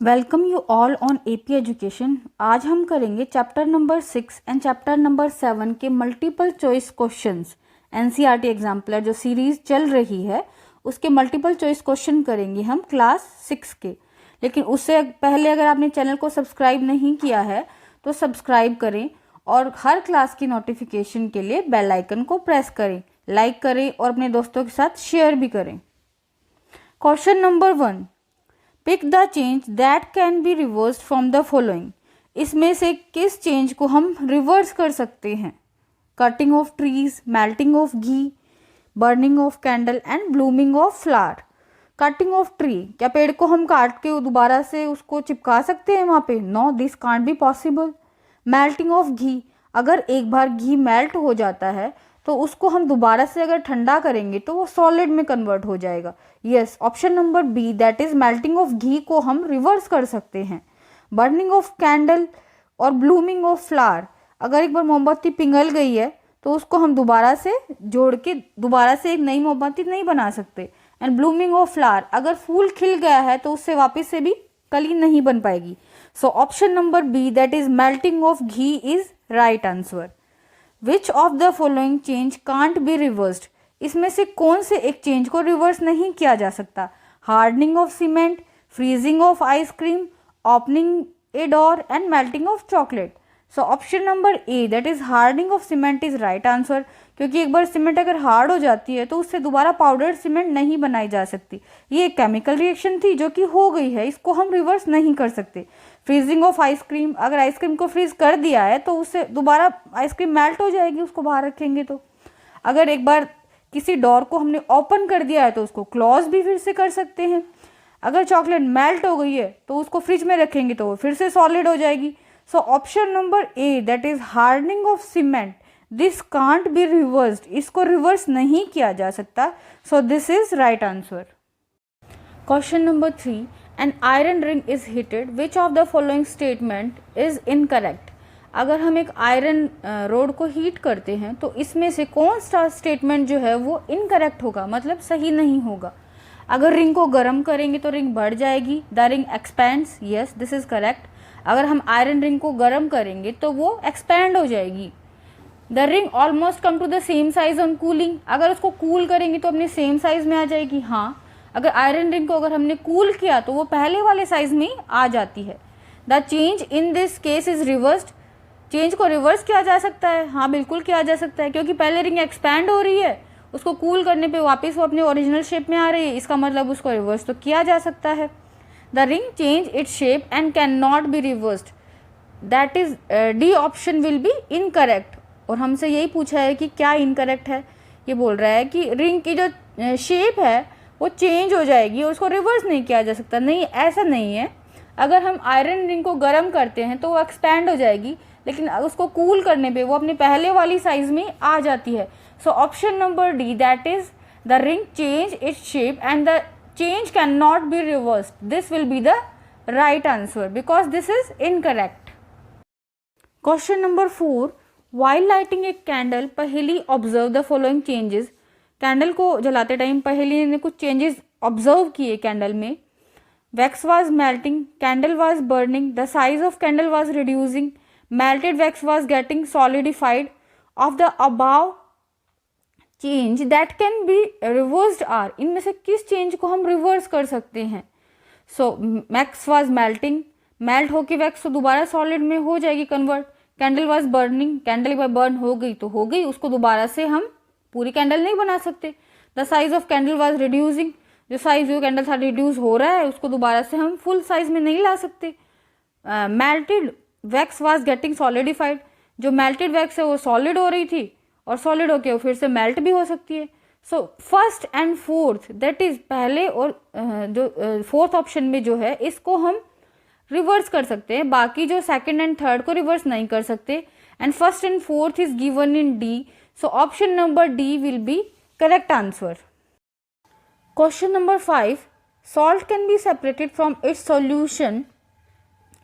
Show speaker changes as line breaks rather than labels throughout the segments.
Welcome you all on AP education. आज हम करेंगे chapter number 6 and chapter number 7 के multiple choice questions. NCERT exemplar जो series चल रही है उसके मल्टीपल चॉइस क्वेश्चन करेंगे हम क्लास 6 के। लेकिन उससे पहले अगर आपने चैनल को सब्सक्राइब नहीं किया है तो सब्सक्राइब करें और हर क्लास की नोटिफिकेशन के लिए बेल आइकन को प्रेस करें, लाइक करें और अपने दोस्तों के साथ शेयर भी करें। Question number 1, pick the change that can be reversed from the following. इसमें से किस चेंज को हम रिवर्स कर सकते हैं? Cutting of trees, melting of ghee, burning of candle and blooming of flower. Cutting of tree, क्या पेड़ को हम काट के दोबारा से उसको चिपका सकते हैं वहाँ पे? No, this can't be possible. Melting of ghee, अगर एक बार घी मेल्ट हो जाता है तो उसको हम दोबारा से अगर ठंडा करेंगे तो वो सॉलिड में कन्वर्ट हो जाएगा। Yes, option number B that is melting of ghee को हम रिवर्स कर सकते हैं। बर्निंग ऑफ कैंडल और ब्लूमिंग ऑफ फ्लावर, अगर एक बार मोमबत्ती पिघल गई है तो उसको हम दोबारा से जोड़ के दोबारा से एक नई मोमबत्ती नहीं बना सकते। एंड ब्लूमिंग ऑफ फ्लावर, अगर फूल खिल गया है तो उससे वापस से भी कली नहीं बन पाएगी। So option number B that is melting of ghee is right answer. Which of the following change can't be reversed. इसमें से कौन से एक चेंज को रिवर्स नहीं किया जा सकता? Hardening of cement, freezing of ice cream, opening a door and melting of chocolate. So option number A that is hardening of cement is right answer, क्योंकि एक बार सीमेंट अगर हार्ड हो जाती है तो उससे दोबारा पाउडर्ड सीमेंट नहीं बनाई जा सकती। ये एक केमिकल रिएक्शन थी जो कि हो गई है, इसको हम रिवर्स नहीं कर सकते। फ्रीजिंग ऑफ आइसक्रीम, अगर आइसक्रीम को फ्रीज कर दिया है तो उससे दोबारा आइसक्रीम मेल्ट हो जाएगी उसको बाहर रखेंगे तो। अगर एक बार किसी डोर को हमने ओपन कर दिया है तो उसको क्लोज भी फिर से कर सकते हैं। अगर चॉकलेट मेल्ट हो गई है तो उसको फ्रिज में रखेंगे तो वो फिर से सॉलिड हो जाएगी। सो option number A that is hardening of cement, this can't be reversed, इसको रिवर्स नहीं किया जा सकता। So this is right answer. Question number 3, an iron ring is heated, which of the following statement is incorrect। अगर हम एक iron rod को heat करते हैं तो इसमें से कौन सा स्टेटमेंट जो है वो इनकरेक्ट होगा, मतलब सही नहीं होगा? अगर रिंग को गर्म करेंगे तो रिंग बढ़ जाएगी, the ring expands, yes this is correct. अगर हम आयरन रिंग को गर्म करेंगे तो वो एक्सपैंड हो जाएगी। The ring almost come to the same size on cooling, अगर उसको कूल करेंगे तो अपने सेम साइज में आ जाएगी। हाँ, अगर आयरन रिंग को अगर हमने कूल किया तो वो पहले वाले साइज में आ जाती है। The change in this case is reversed, change को रिवर्स किया जा सकता है। हाँ बिल्कुल किया जा सकता है, क्योंकि पहले रिंग एक्सपैंड हो रही है, उसको कूल करने पे वापस वो अपने ओरिजिनल शेप में आ रही है, इसका मतलब उसको रिवर्स तो किया जा सकता है। The ring change its shape and can not be reversed, that is D option will be incorrect. और हमसे यही पूछा है कि क्या इनकरेक्ट है। ये बोल रहा है कि रिंग की जो शेप है वो चेंज हो जाएगी और उसको रिवर्स नहीं किया जा सकता। नहीं, ऐसा नहीं है। अगर हम आयरन रिंग को गर्म करते हैं तो वो एक्सपैंड हो जाएगी, लेकिन उसको कूल करने पे वो अपने पहले वाली साइज में आ जाती है। So option number D that is the ring change its shape and the change can not be reversed, this will be the right answer because this is incorrect. Question number 4, while lighting a candle Paheli observe the following changes. Candle को जलाते time Paheli ने कुछ changes observe किए candle में। Wax was melting, candle was burning, the size of candle was reducing, melted wax was getting solidified. Of the above change that can be reversed are, इनमें से किस change को हम reverse कर सकते हैं? सो वैक्स वाज मेल्टिंग, मेल्ट होके wax तो दोबारा सॉलिड में हो जाएगी convert. Candle was burning, candle एक बार बर्न हो गई तो हो गई, उसको दोबारा से हम पूरी कैंडल नहीं बना सकते। The size of candle was reducing, जो साइज जो कैंडल था रिड्यूस हो रहा है उसको दोबारा से हम फुल साइज में नहीं ला सकते। Melted wax was getting solidified, जो मेल्टेड वैक्स है वो सॉलिड हो रही थी और सॉलिड होके वो फिर से मेल्ट भी हो सकती है। सो first and fourth that is पहले और जो फोर्थ ऑप्शन में जो है इसको हम रिवर्स कर सकते हैं, बाकी जो सेकंड एंड थर्ड को रिवर्स नहीं कर सकते। And first and fourth is given in D, so option number D will be correct answer. Question number 5, salt can be separated from its solution,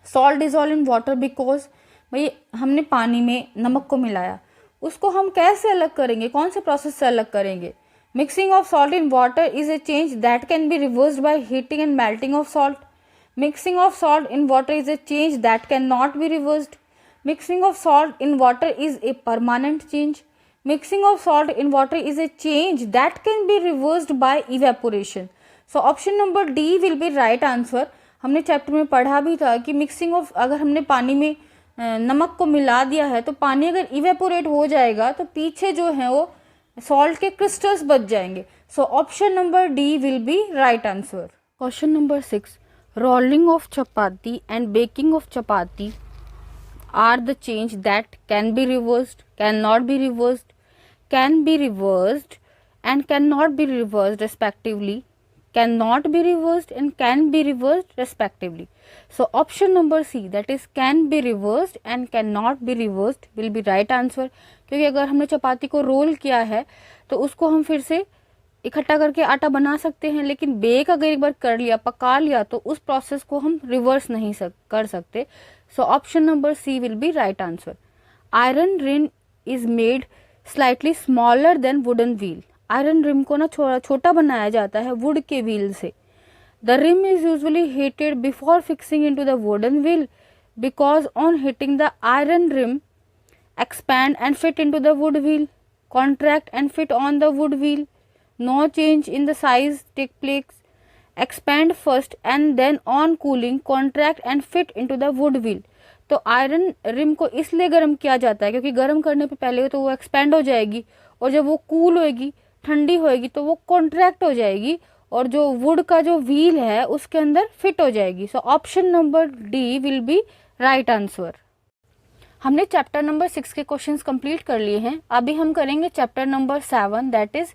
salt dissolved in water because, भाई हमने पानी में नमक को मिलाया, उसको हम कैसे अलग करेंगे, कौन से प्रोसेस से अलग करेंगे? Mixing of salt in water is a change that can be reversed by heating and melting of salt. Mixing of salt in water is a change that cannot be reversed. Mixing of salt in water is a permanent change. Mixing of salt in water is a change that can be reversed by evaporation. So option number D will be right answer. हमने chapter में पढ़ा भी था कि mixing of, अगर हमने पानी में नमक को मिला दिया है तो पानी अगर इवेपोरेट हो जाएगा तो पीछे जो है वो सॉल्ट के क्रिस्टल्स बच जाएंगे. सो option number D will be right answer. Question number 6. Rolling of chapati and baking of chapati are the change that can be reversed, cannot be reversed, can be reversed and cannot be reversed respectively, cannot be reversed and can be reversed respectively. So option number C, that is can be reversed and cannot be reversed will be right answer. क्योंकि अगर हमने चपाती को role किया है तो उसको हम फिर से इकट्ठा करके आटा बना सकते हैं, लेकिन बेक अगर एक बार कर लिया, पका लिया, तो उस प्रोसेस को हम रिवर्स नहीं कर सकते. So option number C will be right answer. Iron rim is made slightly smaller than wooden wheel. Iron rim को ना छोटा बनाया जाता है वुड के व्हील से. The rim is usually heated before fixing into the wooden wheel because on hitting the iron rim expand and fit into the wood wheel, contract and fit on the wood wheel. No change in the size take place. Expand first and then on cooling contract and fit into the wood wheel. तो iron rim को इसलिए गर्म किया जाता है क्योंकि गर्म करने पे पहले तो वो एक्सपेंड हो जाएगी और जब वो कूल होएगी, ठंडी होएगी, तो वो कॉन्ट्रैक्ट हो जाएगी और जो वुड का जो व्हील है उसके अंदर फिट हो जाएगी. सो option number D will be right answer. हमने चैप्टर नंबर 6 के क्वेश्चंस कंप्लीट कर लिए हैं. अभी हम करेंगे chapter number 7, that is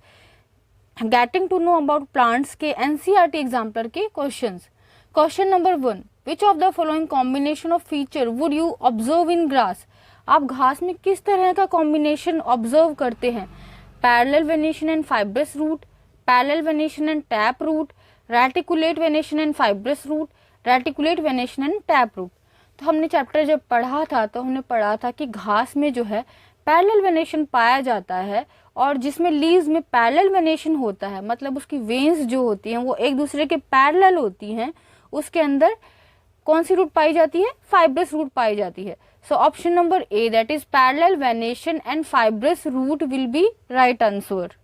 getting to know about plants के एनसीईआरटी एग्जाम्पलर के questions. Question number 1. Which of the following combination of feature would you observe in grass. आप घास में किस तरह का कॉम्बिनेशन ऑब्जर्व करते हैं. Parallel venation and fibrous root, parallel venation and tap root, reticulate venation and fibrous root, reticulate venation and tap root. तो हमने चैप्टर जब पढ़ा था तो हमने पढ़ा था कि घास में जो है पैरेलल वेनेशन पाया जाता है और जिसमें लीव्स में पैरेलल वेनेशन होता है, मतलब उसकी वेन्स जो होती हैं वो एक दूसरे के पैरेलल होती हैं, उसके अंदर कौन सी रूट पाई जाती है, फाइब्रस रूट पाई जाती है. So option number A, that is parallel venation and fibrous root will be right answer.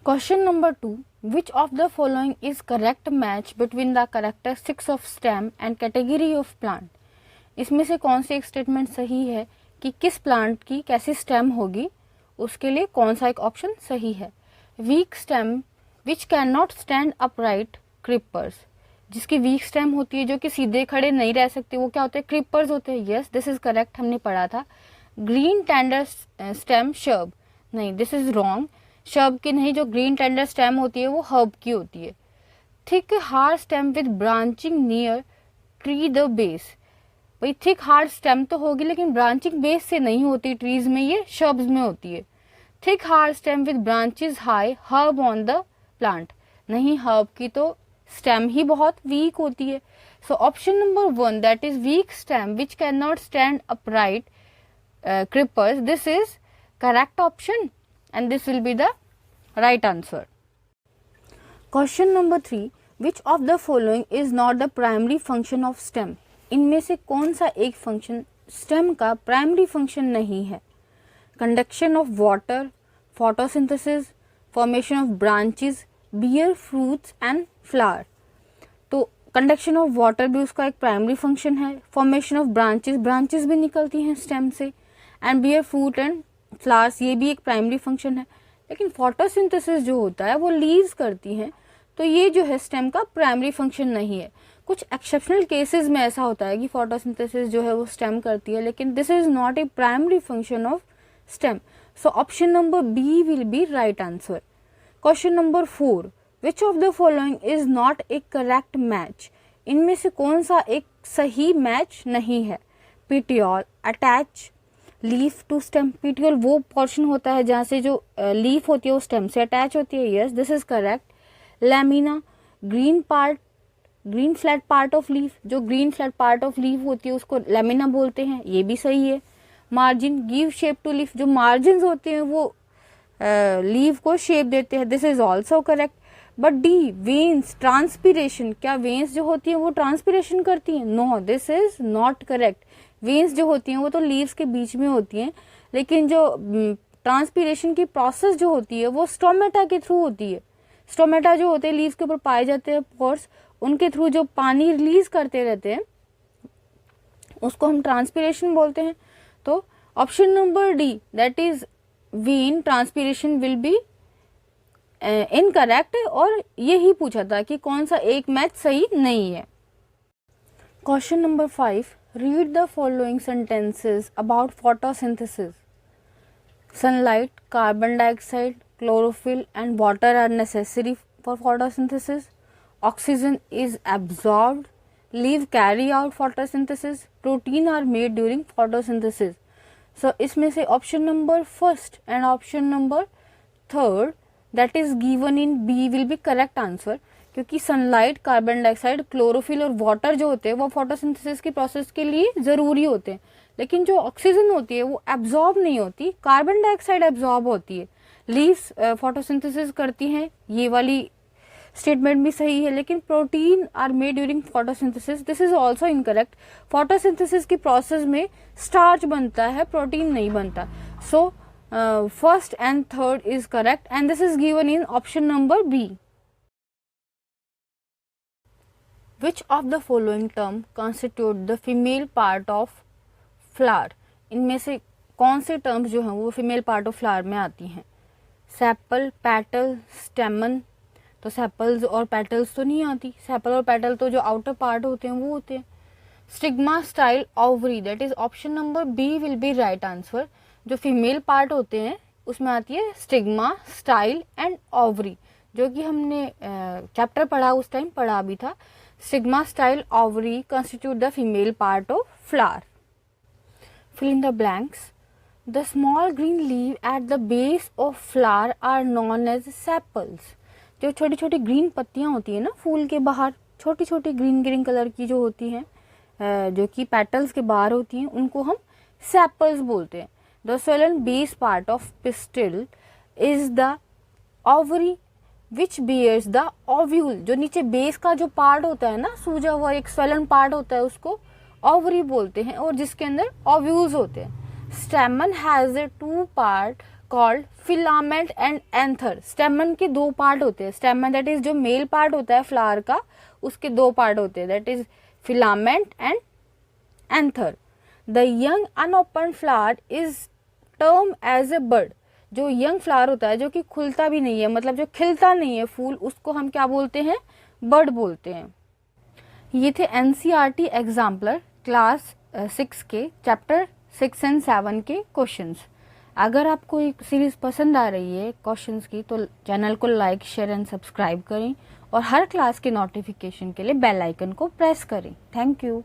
Question number 2. Which of the following is correct match between the characteristics of stem and category of plant? इसमें से कौन सी एक statement सही है कि किस plant की कैसी स्टेम होगी, उसके लिए कौन सा एक ऑप्शन सही है. Week stem which can not stand upright creepers. जिसकी वीक स्टेम होती है, जो कि सीधे खड़े नहीं रह सकते, वो क्या होते हैं, क्रीपर्स होते हैं. यस, दिस इज करेक्ट, हमने पढ़ा था. ग्रीन टेंडर स्टेम शर्ब, नहीं, दिस इज रॉन्ग. शर्ब की नहीं, जो ग्रीन टेंडर स्टेम होती है वो हर्ब की होती है. Thick hard stem with branching near tree the base. भाई थिक हार्ड स्टेम तो होगी लेकिन ब्रांचिंग बेस से नहीं होती ट्रीज में, ये शर्ब्स में होती है. Thick hard stem with branches high herb on the plant, नहीं, हर्ब की तो स्टेम ही बहुत वीक होती है. So option number 1, that is weak stem which can not stand upright creepers, this is correct option and this will be the right answer. Question number 3. Which of the following is not the primary function of stem? इनमें से कौन सा एक function stem का primary function नहीं है. Conduction of water, photosynthesis, formation of branches, bear fruits and flower. तो conduction of water भी उसका एक प्राइमरी फंक्शन है. फॉर्मेशन ऑफ ब्रांचेस, ब्रांचेस भी निकलती हैं स्टेम से. And bear fruit and flowers, ये भी एक प्राइमरी फंक्शन है. लेकिन फोटोसिंथेसिस जो होता है वो लीव्स करती हैं, तो ये जो है स्टेम का प्राइमरी फंक्शन नहीं है. कुछ एक्सेप्शनल केसेस में ऐसा होता है कि फोटोसिंथेसिस जो है वो स्टेम करती है, लेकिन this is not a primary function of stem. So option number B will be right answer. Question number 4. Which of the following is not a correct match. इनमें से कौन सा एक सही मैच नहीं है. Petiole attach leaf to stem. Petiole वो portion होता है जहाँ से जो लीफ होती है वो स्टेम से अटैच होती है. Yes, this is correct. Lamina green flat part of leaf, जो green flat part of leaf होती है उसको लैमिना बोलते हैं, ये भी सही है. Margin give shape to leaf, जो मार्जिन होते हैं वो लीफ को शेप देते हैं, this is also correct. But D veins transpiration, क्या वेन्स जो होती हैं वो ट्रांसपीरेशन करती हैं? No, this is not correct. Veins जो होती हैं वो तो लीव्स के बीच में होती हैं, लेकिन जो ट्रांसपीरेशन की प्रोसेस जो होती है वो स्टोमेटा के थ्रू होती है। स्टोमेटा जो होते हैं लीव्स के ऊपर पाए जाते हैं पोर्स, उनके थ्रू जो पानी रिलीज करते रहते हैं उसको हम ट्रांसपीरेशन बोलते हैं। तो option number D that is when transpiration will be incorrect, और यही पूछा था कि कौन सा एक मैच सही नहीं है। Question number 5, read the following sentences about photosynthesis. Sunlight, carbon dioxide, chlorophyll and water are necessary for photosynthesis. Oxygen is absorbed. Leaves carry out photosynthesis. Protein are made during photosynthesis. So इसमें से option number first and option number third that is given in B will be correct answer, क्योंकि sunlight, carbon dioxide, chlorophyll और water जो होते हैं वो photosynthesis की process के लिए ज़रूरी होते हैं, लेकिन जो ऑक्सीजन होती है वो एब्जॉर्ब नहीं होती, कार्बन डाइऑक्साइड एब्जॉर्ब होती है। लीव्स फोटोसिंथेसिस करती हैं, ये वाली स्टेटमेंट भी सही है, लेकिन protein are made during photosynthesis, this is also incorrect. Photosynthesis की प्रोसेस में स्टार्च बनता है, प्रोटीन नहीं बनता। So first and third is correct and this is given in option number B. Which of the following term constitute the female part of flower? इनमें से कौन से टर्म्स जो हैं वो फीमेल पार्ट ऑफ फ्लावर में आती हैं? Sepal, petal, स्टेमन। तो सेपल्स और पेटल्स तो नहीं आती, सेपल और पेटल तो जो आउटर पार्ट होते हैं वो होते हैं। Stigma, style, ovary, that is option number B will be right answer. जो फीमेल पार्ट होते हैं उसमें आती है स्टिग्मा, स्टाइल एंड ओवरी, जो कि हमने चैप्टर पढ़ा उस टाइम पढ़ा भी था। Stigma, style, ovary constitute the female part of flower. Fill in the blanks. The small green leaf at the base of flower are known as sepals. जो छोटी छोटी ग्रीन पत्तियां होती है ना फूल के बाहर, छोटी छोटी ग्रीन ग्रीन कलर की जो होती हैं, जो कि पेटल्स के बाहर होती हैं, उनको हम सेपल्स बोलते हैं। The swollen base part of pistil is the ovary which bears the ovule. जो नीचे बेस का जो पार्ट होता है ना, सूजा हुआ एक स्वेलन पार्ट होता है, उसको ओवरी बोलते हैं, और जिसके अंदर ओव्यूल्स होते हैं। Stamen has a two part called filament and anther. Stamen के दो पार्ट होते हैं। स्टेमन दैट इज जो मेल पार्ट होता है फ्लावर का, उसके दो पार्ट होते हैं, that is filament and anther. The young unopen flower is term as a bud. जो यंग फ्लावर होता है जो कि खुलता भी नहीं है, मतलब जो खिलता नहीं है फूल, उसको हम क्या बोलते हैं? बर्ड बोलते हैं। ये थे एनसीईआरटी एग्जाम्पलर क्लास 6 के चैप्टर 6 एंड 7 के क्वेश्चंस। अगर आपको एक सीरीज पसंद आ रही है क्वेश्चंस की तो चैनल को लाइक, शेयर एंड सब्सक्राइब करें, और हर क्लास के नोटिफिकेशन के लिए बेल आइकन को प्रेस करें। Thank you.